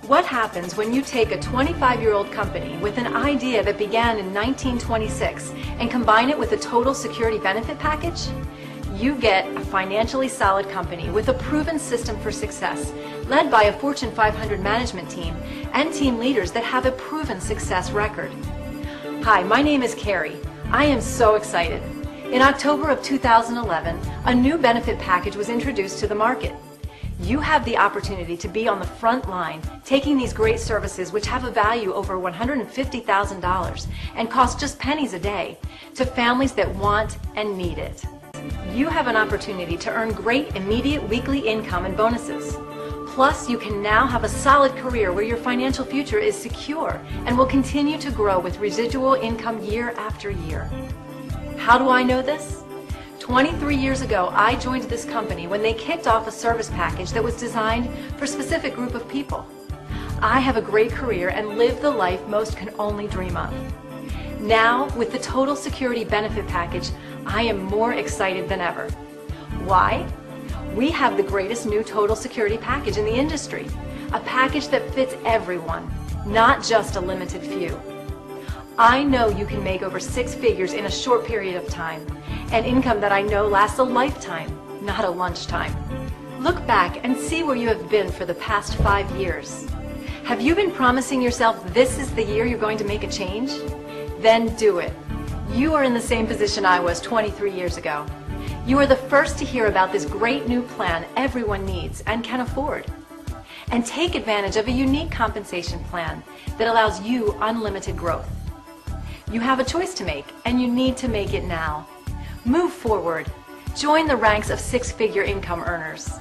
What happens when you take a 25-year-old company with an idea that began in 1926 and combine it with a total security benefit package? You get a financially solid company with a proven system for success, led by a Fortune 500 management team and team leaders that have a proven success record. Hi, my name is Carrie. I am so excited. In October of 2011, a new benefit package was introduced to the market. You have the opportunity to be on the front line, taking these great services which have a value over $150,000 and cost just pennies a day, to families that want and need it. You have an opportunity to earn great immediate weekly income and bonuses. Plus, you can now have a solid career where your financial future is secure and will continue to grow with residual income year after year. How do I know this? 23 years ago, I joined this company when they kicked off a service package that was designed for a specific group of people. I have a great career and live the life most can only dream of. Now, with the Total Security Benefit Package, I am more excited than ever. Why? We have the greatest new Total Security package in the industry, a package that fits everyone, not just a limited few. I know you can make over 6 figures in a short period of time, an income that I know lasts a lifetime, not a lunchtime. Look back and see where you have been for the past 5 years. Have you been promising yourself this is the year you're going to make a change? Then do it. You are in the same position I was 23 years ago. You are the first to hear about this great new plan everyone needs and can afford. And take advantage of a unique compensation plan that allows you unlimited growth. You have a choice to make, and you need to make it now. Move forward. Join the ranks of 6-figure income earners.